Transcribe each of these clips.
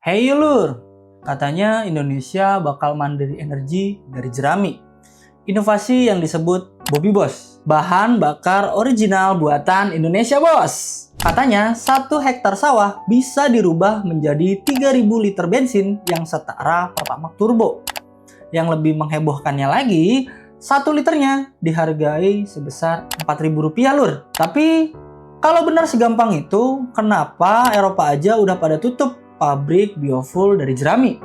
Hey Lur, katanya Indonesia bakal mandiri energi dari jerami. Inovasi yang disebut Bobby Boss, bahan bakar original buatan Indonesia bos. Katanya 1 hektar sawah bisa dirubah menjadi 3.000 liter bensin yang setara Pertamax Turbo. Yang lebih menghebohkannya lagi, 1 liternya dihargai sebesar Rp4.000 Lur. Tapi kalau benar segampang itu, kenapa Eropa aja udah pada tutup pabrik biofuel dari jerami?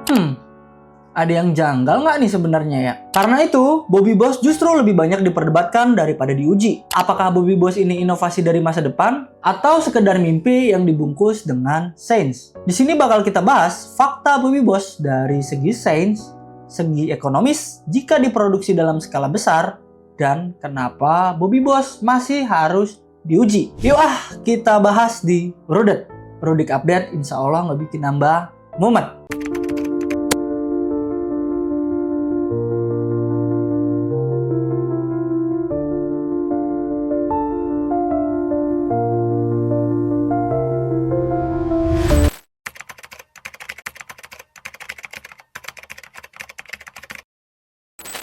Ada yang janggal nggak nih sebenarnya ya? Karena itu, Bobby Boss justru lebih banyak diperdebatkan daripada diuji. Apakah Bobby Boss ini inovasi dari masa depan? Atau sekedar mimpi yang dibungkus dengan sains? Di sini bakal kita bahas fakta Bobby Boss dari segi sains, segi ekonomis jika diproduksi dalam skala besar, dan kenapa Bobby Boss masih harus diuji. Yuk kita bahas di Rudet. Rudik Update insya Allah nggak bikin nambah mumet.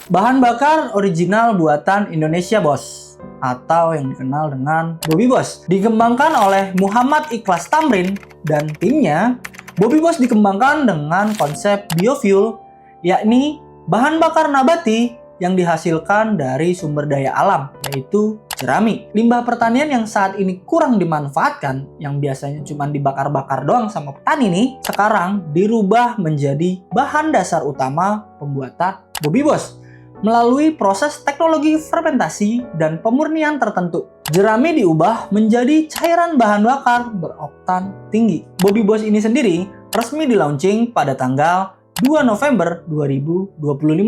Bahan bakar original buatan Indonesia Bos, atau yang dikenal dengan Bobby Boss, dikembangkan oleh Muhammad Ikhlas Tamrin dan timnya. Bobby Boss dikembangkan dengan konsep biofuel, yakni bahan bakar nabati yang dihasilkan dari sumber daya alam, yaitu jerami. Limbah pertanian yang saat ini kurang dimanfaatkan, yang biasanya cuma dibakar-bakar doang sama petani nih, sekarang dirubah menjadi bahan dasar utama pembuatan Bobby Boss melalui proses teknologi fermentasi dan pemurnian tertentu. Jerami diubah menjadi cairan bahan bakar beroktan tinggi. Bobby Boss ini sendiri resmi di-launching pada tanggal 2 November 2025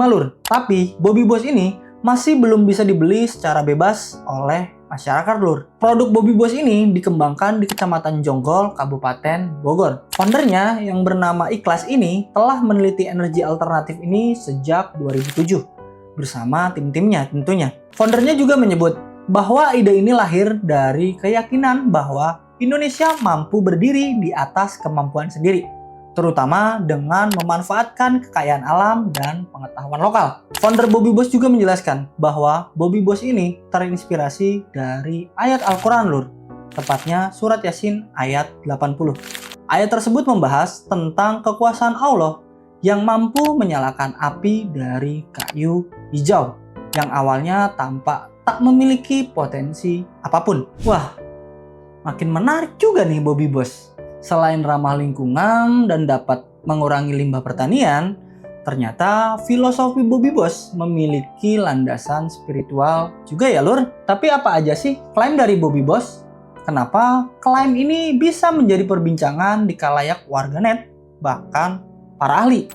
Lur. Tapi Bobby Boss ini masih belum bisa dibeli secara bebas oleh masyarakat Lur. Produk Bobby Boss ini dikembangkan di Kecamatan Jonggol, Kabupaten Bogor. Foundernya yang bernama Ikhlas ini telah meneliti energi alternatif ini sejak 2007. Bersama tim-timnya tentunya. Foundernya juga menyebut bahwa ide ini lahir dari keyakinan bahwa Indonesia mampu berdiri di atas kemampuan sendiri, terutama dengan memanfaatkan kekayaan alam dan pengetahuan lokal. Founder Bobby Boss juga menjelaskan bahwa Bobby Boss ini terinspirasi dari ayat Al-Quran Lur, tepatnya surat Yasin ayat 80. Ayat tersebut membahas tentang kekuasaan Allah yang mampu menyalakan api dari kayu hijau yang awalnya tampak tak memiliki potensi apapun. Wah, makin menarik juga nih Bobby Boss. Selain ramah lingkungan dan dapat mengurangi limbah pertanian, ternyata filosofi Bobby Boss memiliki landasan spiritual juga ya Lur. Tapi apa aja sih klaim dari Bobby Boss? Kenapa klaim ini bisa menjadi perbincangan di kalayak warganet, bahkan para ahli?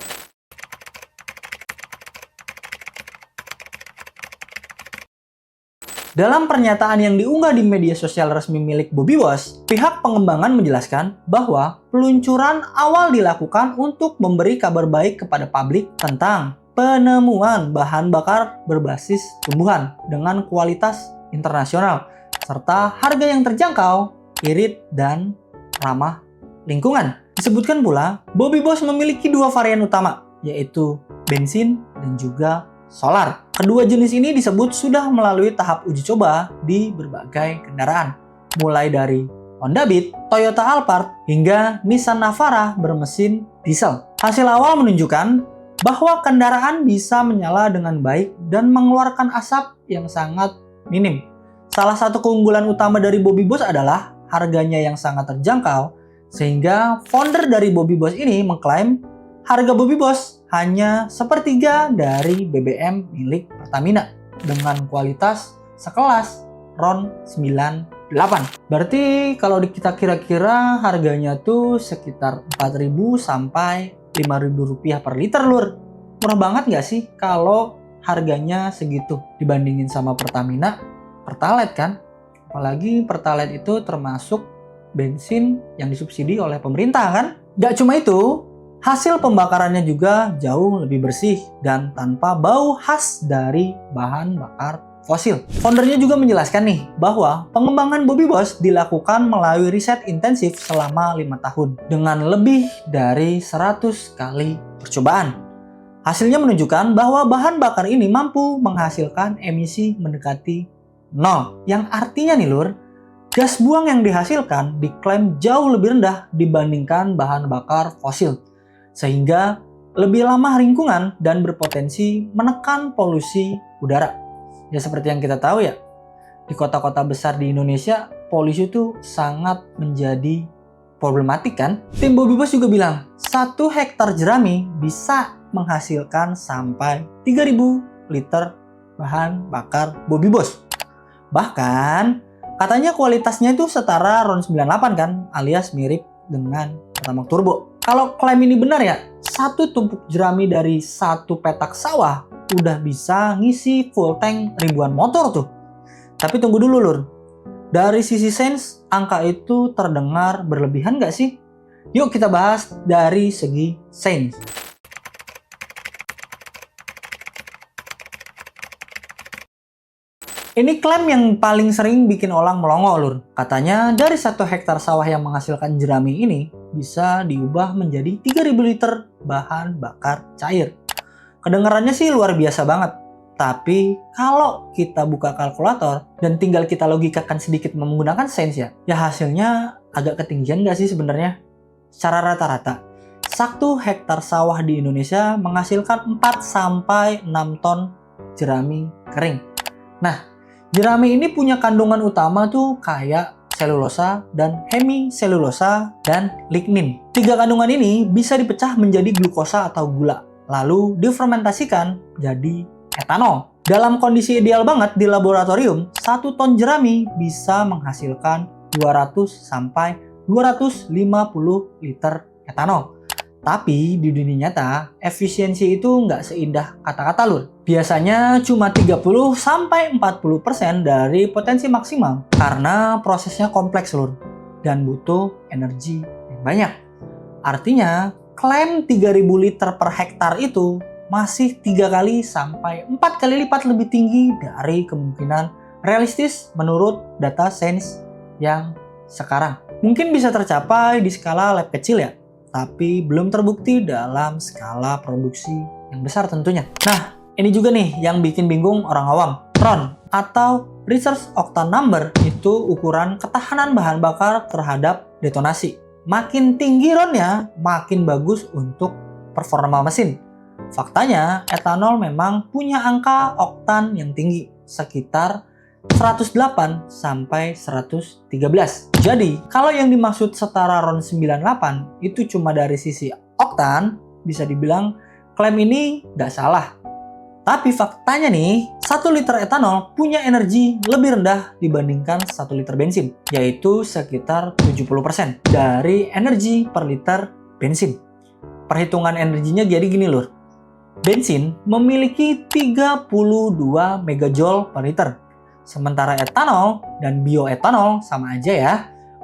Dalam pernyataan yang diunggah di media sosial resmi milik Bobby Boss, pihak pengembangan menjelaskan bahwa peluncuran awal dilakukan untuk memberi kabar baik kepada publik tentang penemuan bahan bakar berbasis tumbuhan dengan kualitas internasional, serta harga yang terjangkau, irit, dan ramah lingkungan. Disebutkan pula, Bobby Boss memiliki 2 varian utama, yaitu bensin dan juga solar. Kedua jenis ini disebut sudah melalui tahap uji coba di berbagai kendaraan, mulai dari Honda Beat, Toyota Alphard, hingga Nissan Navara bermesin diesel. Hasil awal menunjukkan bahwa kendaraan bisa menyala dengan baik dan mengeluarkan asap yang sangat minim. Salah satu keunggulan utama dari Bobby Boss adalah harganya yang sangat terjangkau, sehingga founder dari Bobby Boss ini mengklaim harga Bobby Boss hanya sepertiga dari BBM milik Pertamina dengan kualitas sekelas RON 98. Berarti kalau kita kira-kira harganya tuh sekitar 4.000 sampai 5.000 rupiah per liter Lur. Murah banget nggak sih kalau harganya segitu dibandingin sama Pertamina Pertalite kan? Apalagi Pertalite itu termasuk bensin yang disubsidi oleh pemerintah kan? Gak cuma itu, hasil pembakarannya juga jauh lebih bersih dan tanpa bau khas dari bahan bakar fosil. Foundernya juga menjelaskan nih bahwa pengembangan Bobby Boss dilakukan melalui riset intensif selama 5 tahun dengan lebih dari 100 kali percobaan. Hasilnya menunjukkan bahwa bahan bakar ini mampu menghasilkan emisi mendekati nol. Yang artinya nih lur, gas buang yang dihasilkan diklaim jauh lebih rendah dibandingkan bahan bakar fosil. Sehingga lebih ramah lingkungan dan berpotensi menekan polusi udara. Ya seperti yang kita tahu ya, di kota-kota besar di Indonesia, polusi itu sangat menjadi problematik kan. Tim Bobby Boss juga bilang, 1 hektar jerami bisa menghasilkan sampai 3.000 liter bahan bakar Bobby Boss. Bahkan, katanya kualitasnya itu setara RON 98 kan, alias mirip dengan Pertamax Turbo. Kalau klaim ini benar ya, 1 tumpuk jerami dari 1 petak sawah udah bisa ngisi full tank ribuan motor tuh. Tapi tunggu dulu lur, dari sisi sains, angka itu terdengar berlebihan nggak sih? Yuk kita bahas dari segi sains. Ini klaim yang paling sering bikin orang melongo lur. Katanya dari 1 hektar sawah yang menghasilkan jerami ini bisa diubah menjadi 3.000 liter bahan bakar cair. Kedengarannya sih luar biasa banget. Tapi kalau kita buka kalkulator dan tinggal kita logikakan sedikit menggunakan sains ya hasilnya agak ketinggian nggak sih sebenarnya? Secara rata-rata, 1 hektar sawah di Indonesia menghasilkan 4-6 ton jerami kering. Nah, jerami ini punya kandungan utama tuh kayak selulosa dan hemiselulosa dan lignin. 3 kandungan ini bisa dipecah menjadi glukosa atau gula, lalu difermentasikan jadi etanol. Dalam kondisi ideal banget di laboratorium, 1 ton jerami bisa menghasilkan 200-250 liter etanol. Tapi di dunia nyata, efisiensi itu nggak seindah kata-kata lur. Biasanya cuma 30-40% dari potensi maksimal karena prosesnya kompleks lur dan butuh energi yang banyak. Artinya, klaim 3.000 liter per hektar itu masih 3 kali sampai 4 kali lipat lebih tinggi dari kemungkinan realistis menurut data sains yang sekarang. Mungkin bisa tercapai di skala lab kecil ya, tapi belum terbukti dalam skala produksi yang besar tentunya. Nah, ini juga nih yang bikin bingung orang awam. RON atau Research Octane Number itu ukuran ketahanan bahan bakar terhadap detonasi. Makin tinggi RON-nya, makin bagus untuk performa mesin. Faktanya, etanol memang punya angka oktan yang tinggi, sekitar 108 sampai 113. Jadi, kalau yang dimaksud setara RON 98 itu cuma dari sisi oktan, bisa dibilang klaim ini nggak salah. Tapi faktanya nih, 1 liter etanol punya energi lebih rendah dibandingkan 1 liter bensin, yaitu sekitar 70% dari energi per liter bensin. Perhitungan energinya jadi gini lur. Bensin memiliki 32 megajoule per liter. Sementara etanol dan bioetanol sama aja ya,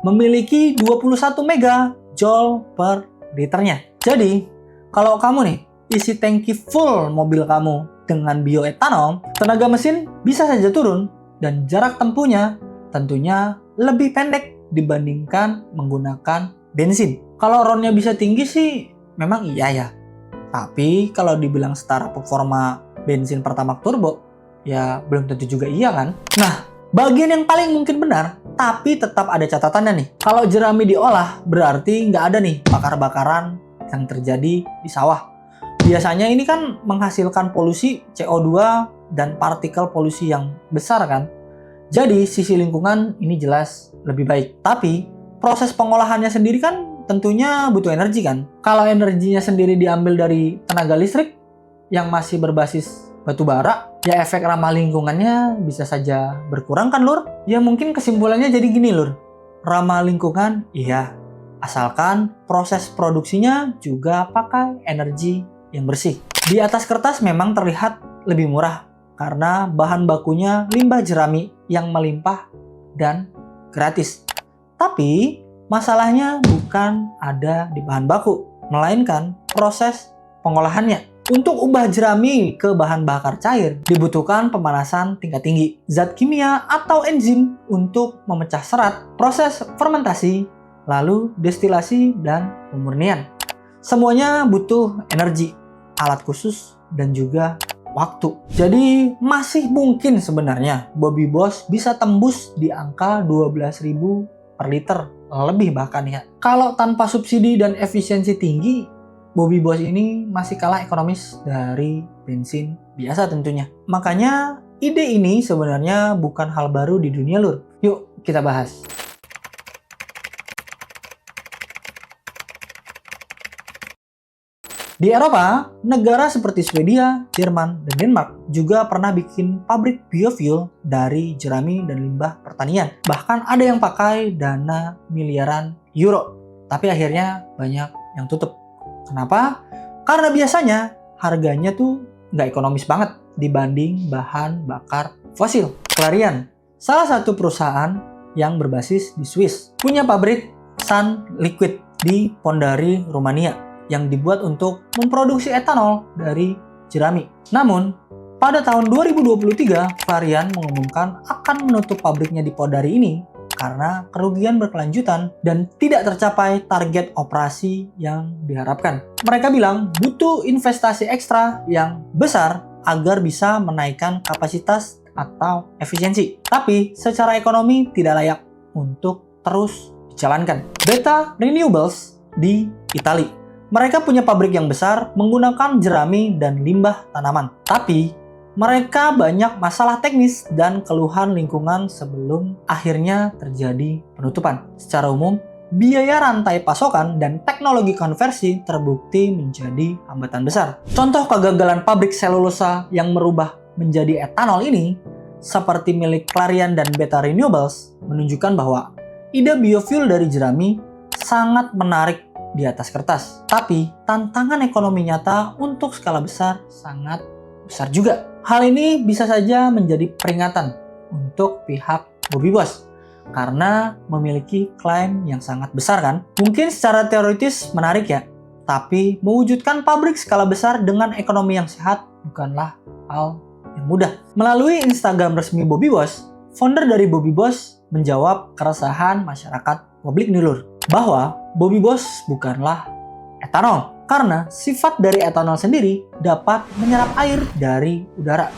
memiliki 21 megajoule per liternya. Jadi, kalau kamu nih isi tangki full mobil kamu dengan bioetanol, tenaga mesin bisa saja turun dan jarak tempuhnya tentunya lebih pendek dibandingkan menggunakan bensin. Kalau RON-nya bisa tinggi sih memang iya ya. Tapi kalau dibilang setara performa bensin Pertamax Turbo, ya belum tentu juga iya kan? Nah, bagian yang paling mungkin benar, tapi tetap ada catatannya nih. Kalau jerami diolah, berarti nggak ada nih bakar-bakaran yang terjadi di sawah. Biasanya ini kan menghasilkan polusi CO2 dan partikel polusi yang besar kan? Jadi sisi lingkungan ini jelas lebih baik. Tapi proses pengolahannya sendiri kan tentunya butuh energi kan. Kalau energinya sendiri diambil dari tenaga listrik yang masih berbasis batu bara, ya efek ramah lingkungannya bisa saja berkurang kan lur? Ya mungkin kesimpulannya jadi gini lur. Ramah lingkungan iya, asalkan proses produksinya juga pakai energi yang bersih. Di atas kertas memang terlihat lebih murah karena bahan bakunya limbah jerami yang melimpah dan gratis. Tapi masalahnya bukan ada di bahan baku, melainkan proses pengolahannya. Untuk ubah jerami ke bahan bakar cair, dibutuhkan pemanasan tingkat tinggi, zat kimia atau enzim untuk memecah serat, proses fermentasi, lalu destilasi dan pemurnian. Semuanya butuh energi, alat khusus, dan juga waktu. Jadi masih mungkin sebenarnya Bobby Boss bisa tembus di angka 12.000 per liter, lebih bahkan ya. Kalau tanpa subsidi dan efisiensi tinggi, Bobby Boss ini masih kalah ekonomis dari bensin biasa tentunya. Makanya ide ini sebenarnya bukan hal baru di dunia lur. Yuk kita bahas. Di Eropa, negara seperti Swedia, Jerman, dan Denmark juga pernah bikin pabrik biofuel dari jerami dan limbah pertanian. Bahkan ada yang pakai dana miliaran euro. Tapi akhirnya banyak yang tutup. Kenapa? Karena biasanya harganya tuh nggak ekonomis banget dibanding bahan bakar fosil. Clariant, salah satu perusahaan yang berbasis di Swiss, punya pabrik Sunliquid di Pondari, Rumania, yang dibuat untuk memproduksi etanol dari jerami. Namun, pada tahun 2023, Clariant mengumumkan akan menutup pabriknya di Pondari ini karena kerugian berkelanjutan dan tidak tercapai target operasi yang diharapkan. Mereka bilang butuh investasi ekstra yang besar agar bisa menaikkan kapasitas atau efisiensi. Tapi secara ekonomi tidak layak untuk terus dijalankan. Beta Renewables di Italia. Mereka punya pabrik yang besar menggunakan jerami dan limbah tanaman. Tapi mereka banyak masalah teknis dan keluhan lingkungan sebelum akhirnya terjadi penutupan. Secara umum, biaya rantai pasokan dan teknologi konversi terbukti menjadi hambatan besar. Contoh kegagalan pabrik selulosa yang merubah menjadi etanol ini, seperti milik Clariant dan Beta Renewables, menunjukkan bahwa ide biofuel dari jerami sangat menarik di atas kertas. Tapi tantangan ekonomi nyata untuk skala besar sangat besar juga. Hal ini bisa saja menjadi peringatan untuk pihak Bobby Boss karena memiliki klaim yang sangat besar kan. Mungkin secara teoritis menarik ya, tapi mewujudkan pabrik skala besar dengan ekonomi yang sehat bukanlah hal yang mudah. Melalui Instagram resmi Bobby Boss, founder dari Bobby Boss menjawab keresahan masyarakat publik nih lur, bahwa Bobby Boss bukanlah etanol karena sifat dari etanol sendiri dapat menyerap air dari udara.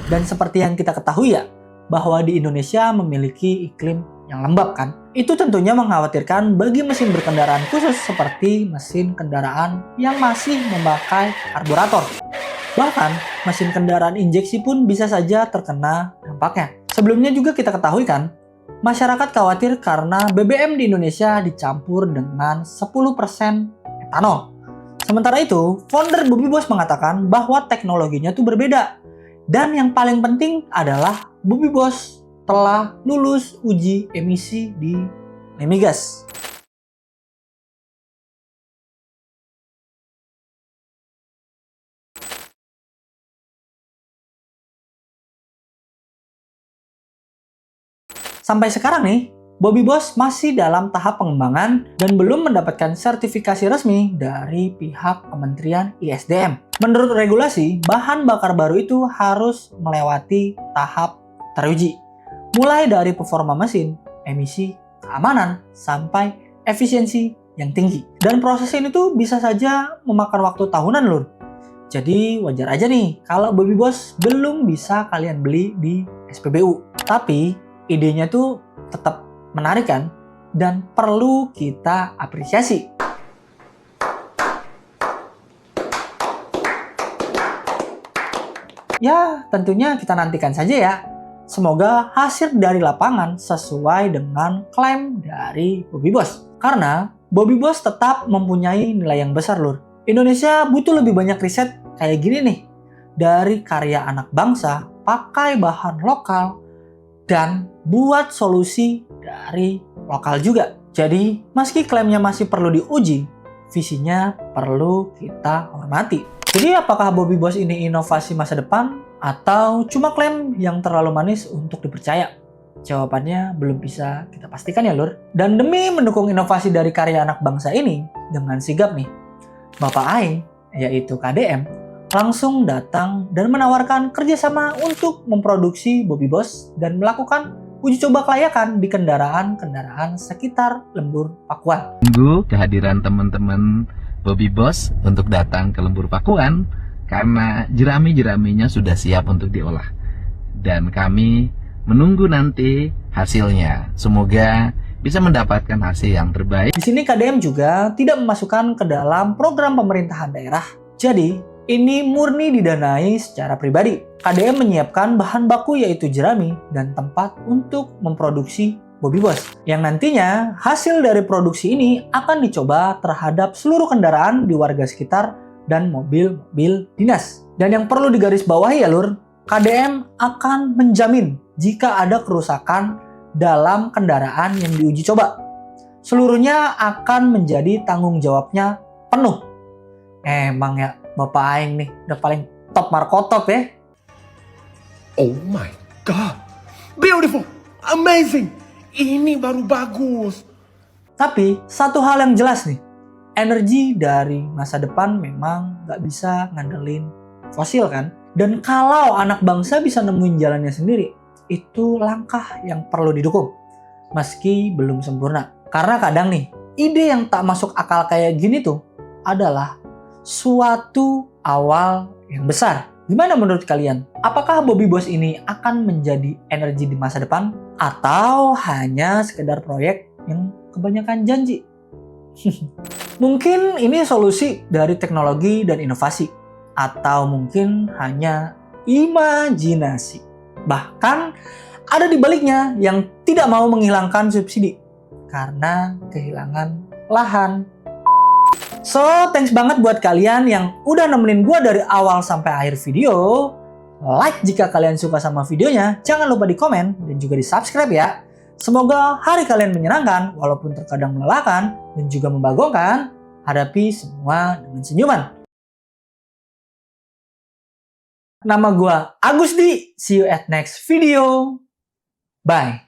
Dan seperti yang kita ketahui ya, bahwa di Indonesia memiliki iklim yang lembab kan. Itu tentunya mengkhawatirkan bagi mesin berkendaraan khusus seperti mesin kendaraan yang masih memakai karburator. Bahkan mesin kendaraan injeksi pun bisa saja terkena dampaknya. Sebelumnya juga kita ketahui kan, masyarakat khawatir karena BBM di Indonesia dicampur dengan 10% etanol. Sementara itu, founder Bobby Boss mengatakan bahwa teknologinya tuh berbeda. Dan yang paling penting adalah Bobby Boss telah lulus uji emisi di Lemigas. Sampai sekarang nih, Bobby Boss masih dalam tahap pengembangan dan belum mendapatkan sertifikasi resmi dari pihak Kementerian ISDM. Menurut regulasi, bahan bakar baru itu harus melewati tahap teruji, mulai dari performa mesin, emisi, keamanan, sampai efisiensi yang tinggi. Dan proses ini tuh bisa saja memakan waktu tahunan lur. Jadi wajar aja nih kalau Bobby Boss belum bisa kalian beli di SPBU. Tapi idenya tuh tetap menarik kan? Dan perlu kita apresiasi. Ya, tentunya kita nantikan saja ya. Semoga hasil dari lapangan sesuai dengan klaim dari Bobby Boss. Karena Bobby Boss tetap mempunyai nilai yang besar lur. Indonesia butuh lebih banyak riset kayak gini nih. Dari karya anak bangsa, pakai bahan lokal, dan buat solusi dari lokal juga. Jadi, meski klaimnya masih perlu diuji, visinya perlu kita hormati. Jadi, apakah Bobby Boss ini inovasi masa depan atau cuma klaim yang terlalu manis untuk dipercaya? Jawabannya belum bisa kita pastikan ya lur. Dan demi mendukung inovasi dari karya anak bangsa ini dengan sigap nih, Bapak Aing, yaitu KDM, langsung datang dan menawarkan kerjasama untuk memproduksi Bobby Boss dan melakukan uji coba kelayakan di kendaraan-kendaraan sekitar Lembur Pakuan. Tunggu kehadiran teman-teman Bobby Boss untuk datang ke Lembur Pakuan karena jerami-jeraminya sudah siap untuk diolah. Dan kami menunggu nanti hasilnya. Semoga bisa mendapatkan hasil yang terbaik. Di sini KDM juga tidak memasukkan ke dalam program pemerintahan daerah. Jadi, ini murni didanai secara pribadi. KDM menyiapkan bahan baku yaitu jerami dan tempat untuk memproduksi Bobby Boss. Yang nantinya hasil dari produksi ini akan dicoba terhadap seluruh kendaraan di warga sekitar dan mobil-mobil dinas. Dan yang perlu digarisbawahi ya Lur, KDM akan menjamin jika ada kerusakan dalam kendaraan yang diuji coba. Seluruhnya akan menjadi tanggung jawabnya penuh. Emang ya, Bapak Aing nih udah paling top markotop ya. Oh my god, beautiful, amazing, ini baru bagus. Tapi satu hal yang jelas nih, energi dari masa depan memang nggak bisa ngandelin fosil kan. Dan kalau anak bangsa bisa nemuin jalannya sendiri, itu langkah yang perlu didukung, meski belum sempurna. Karena kadang nih, ide yang tak masuk akal kayak gini tuh adalah suatu awal yang besar. Gimana menurut kalian? Apakah Bobby Boss ini akan menjadi energi di masa depan? Atau hanya sekedar proyek yang kebanyakan janji? Mungkin ini solusi dari teknologi dan inovasi. Atau mungkin hanya imajinasi. Bahkan ada di baliknya yang tidak mau menghilangkan subsidi karena kehilangan lahan. So, thanks banget buat kalian yang udah nemenin gue dari awal sampai akhir video. Like jika kalian suka sama videonya, jangan lupa di komen dan juga di subscribe ya. Semoga hari kalian menyenangkan walaupun terkadang melelahkan dan juga membagongkan. Hadapi semua dengan senyuman. Nama gue Agusdi. See you at next video. Bye.